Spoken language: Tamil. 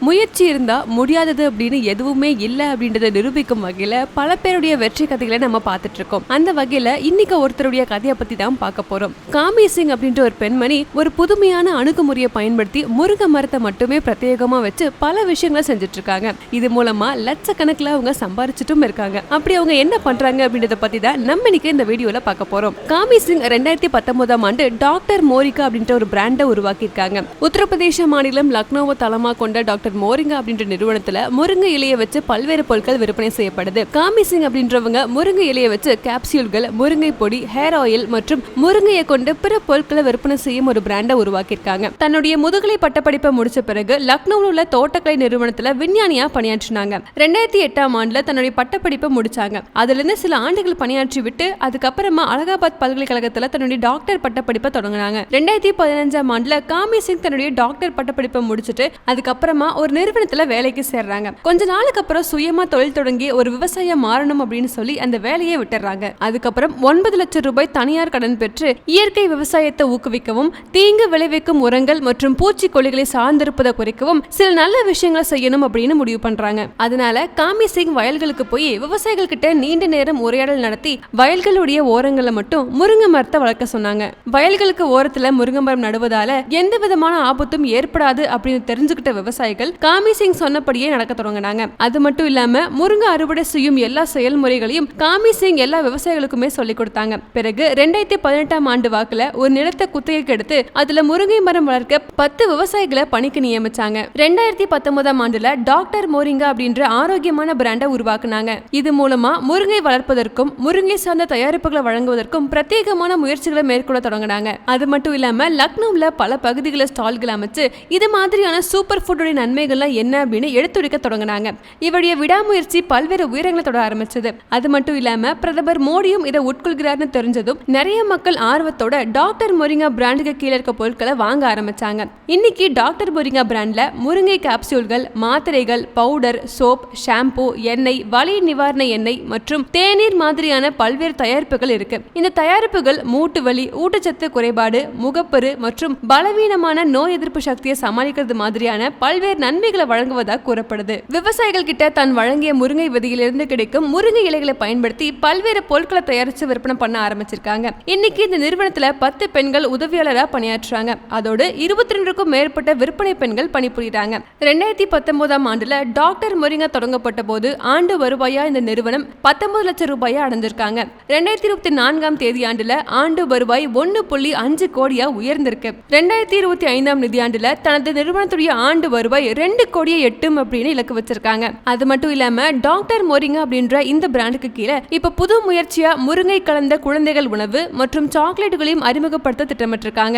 முயற்சி இருந்தா முடியாதது அப்படின்னு எதுவுமே இல்ல அப்படின்றத நிரூபிக்கும் வகையில பல பேருடைய வெற்றி கதைகளை நம்ம பார்த்துட்டு இருக்கோம். அந்த வகையில இன்னைக்கு ஒருத்தருடைய கதையை பத்தி தான் பார்க்க போறோம். காமி சிங் அப்படின்ற ஒரு பெண்மணி ஒரு புதுமையான அணுகுமுறையை பயன்படுத்தி முருங்கை மரத்தை மட்டுமே பிரத்யேகமா வச்சு பல விஷயங்களை செஞ்சுட்டு இருக்காங்க. இது மூலமா லட்சக்கணக்கில் அவங்க சம்பாரிச்சிட்டும் இருக்காங்க. அப்படி அவங்க என்ன பண்றாங்க அப்படின்றத பத்தி தான் நம்ம இன்னைக்கு இந்த வீடியோல பார்க்க போறோம். காமி சிங் 2019ஆம் ஆண்டு டாக்டர் மோரிங்கா அப்படின்ற ஒரு பிராண்டை உருவாக்கி இருக்காங்க. உத்தரப்பிரதேச மாநிலம் லக்னோவை தளமா கொண்ட டாக்டர் மோரிங்கா அப்படின்ற நிறுவனத்துல முருங்கை இலையை வச்சு பல்வேறு பொருட்கள் விற்பனை செய்யப்படுது. காமி சிங் அப்படின்றவங்க முருங்கை இலையை வச்சு கேப்சியூல்கள், முருங்கை பொடி, ஹேர் ஆயில் மற்றும் முருங்கையை கொண்டு பிற பொருட்களை விற்பனை செய்யும் ஒரு பிராண்டை உருவாக்கி இருக்காங்க. தன்னுடைய முதுகலை பட்டப்படிப்பை முடிச்ச பிறகு லக்னோவில் உள்ள தோட்டக்கலை நிறுவனத்துல விஞ்ஞானியா பணியாற்றினாங்க. 2008ஆம் ஆண்டுல தன்னுடைய பட்டப்படிப்பை முடிச்சாங்க. அதுல இருந்து சில ஆண்டுகள் பணியாற்றி விட்டு அதுக்கப்புறமா அலகாபாத் பல்கலைக்கழகத்துல தன்னுடைய டாக்டர் பட்டப்படிப்பை தொடங்கினாங்க. 2015ஆம் ஆண்டுல காமி சிங் தன்னுடைய டாக்டர் பட்டப்படிப்பை முடிச்சுட்டு அதுக்கப்புறமா ஒரு நிறுவனத்துல வேலைக்கு சேர்றாங்க. கொஞ்ச நாளுக்கு அப்புறம் சுயமா தொழில் தொடங்கி ஒரு விவசாயம் மாறணும் அப்படின்னு சொல்லி அந்த வேலையை விட்டுறாங்க. அதுக்கப்புறம் 9 லட்சம் ரூபாய் தனியார் கடன் பெற்று இயற்கை விவசாயத்தை ஊக்குவிக்கவும், தீங்கு விளைவிக்கும் உரங்கள் மற்றும் பூச்சிக்கொல்லிகளை சார்ந்திருப்பதை குறைக்கவும் சில நல்ல விஷயங்களை செய்யணும் அப்படின்னு முடிவு பண்றாங்க. அதனால காமி சிங் வயல்களுக்கு போய் விவசாயிகள் கிட்ட நீண்ட நேரம் உரையாடல் நடத்தி வயல்களுடைய ஓரங்களை மட்டும் முருங்கை மரத்தை வளர்க்க சொன்னாங்க. வயல்களுக்கு ஓரத்துல முருங்கை மரம் நடுவதால எந்த விதமான ஆபத்தும் ஏற்படாது அப்படின்னு தெரிஞ்சுக்கிட்ட விவசாயிகள் காமி சிங் சொன்னபடியே நடக்க தொடங்கினாங்க. அது மட்டும் இல்லாம முருங்கை அறுவடை செய்யும் எல்லா செயல்முறைகளையும் காமி சிங் எல்லா விவசாயிகளுக்குமே சொல்லிக் கொடுத்தாங்க. பிறகு 2018ஆம் ஆண்டு வாக்குல ஒரு நிலத்தை குத்தகைக்கு எடுத்து அதுல முருங்கை மரம் வளர்க்க 10 விவசாயிகளை பணிக்கு நியமிச்சாங்க. 2019ஆம் ஆண்டுல டாக்டர் மோரிங்கா அப்படின்ற ஆரோக்கியமான பிராண்டை உருவாக்குனாங்க. இது மூலமா முருங்கை வளர்ப்பதற்கும் முருங்கை சார்ந்த தயாரிப்புகளை வழங்குவதற்கும் பிரத்யேகமான முயற்சிகளை மேற்கொள்ள தொடங்கினாங்க. அது மட்டும் இல்லாம லக்னோவில் பல பகுதிகளில் ஸ்டால்கள் அமைச்சு இது மாதிரியான சூப்பர் ஃபுட்டோட நன்மைகள்லாம் என்ன அப்படின்னு எடுத்துரைக்க தொடங்கினாங்க. இவருடைய விடாமுயற்சி பல்வேறு உயரங்களை தொட ஆரம்பிச்சது. அது மட்டும் இல்லாம பிரதமர் மோடியும் இதை உட்கொள்கிறார்னு தெரிஞ்சதும் நிறைய மக்கள் ஆர்வத்தோட டாக்டர் மோரிங்கா பிராண்டுக்கு கீழே இருக்க பொருட்களை வாங்க ஆரம்பிச்சாங்க. இன்னைக்கு டாக்டர் மோரிங்கா பிராண்ட்ல முருங்கை கேப்சூல்கள், மாத்திரைகள், பவுடர், சோப், ஷாம்பு, எண்ணெய், வலி நிவாரண எண்ணெய் மற்றும் தேநீர் மாதிரியான பல்வேறு தயாரிப்புகள் இருக்கு. இந்த தயாரிப்புகள் மூட்டு வலி, ஊட்டச்சத்து குறைபாடு, முகப்பரு மற்றும் பலவீனமான நோய் எதிர்ப்பு சக்தியை சமாளிக்கிறது மாதிரியான பல்வேறு நன்மைகளை வழங்குவதாக கூறப்படுது. விவசாயிகள் கிட்ட தான் வழங்கிய முருங்கை விதையிலிருந்து கிடைக்கும் முருங்கை இலைகளை பயன்படுத்தி பல்வேறு பொருட்களை தயாரித்து விற்பனை பண்ண ஆரம்பிச்சிருக்காங்க. இன்னைக்கு இந்த நிறுவனத்துல 10 பெண்கள் உதவியாளராக பணியாற்றுறாங்க. அதோடு 22க்கும் மேற்பட்ட விற்பனை பெண்கள் பணிபுரிகிறாங்க. 2019ஆம் ஆண்டுல டாக்டர் மோரிங்கா தொடங்கப்பட்ட போது ஆண்டு வருவாயா இந்த நிறுவனம் 19 லட்சம் ரூபாயா அடைஞ்சிருக்காங்க. 2024ஆம் தேதியாண்டுல ஆண்டு வருவாய் 1.5 கோடியா உயர்ந்திருக்கு. 2025ஆம் நிதியாண்டுல தனது நிறுவனத்துடைய ஆண்டு வருவாய் 2 கோடியை எட்டும் அப்படின்னு இலக்கு வச்சிருக்காங்க. அது மட்டும் இல்லாம டாக்டர் மோரிங்கா அப்படின்ற இந்த பிராண்டுக்கு கீழே இப்ப புது முயற்சியா முருங்கை கலந்த குழந்தைகள் உணவு மற்றும் சாக்லேட்டுகளையும் அறிமுகப்படுத்த திட்டமிட்டிருக்காங்க.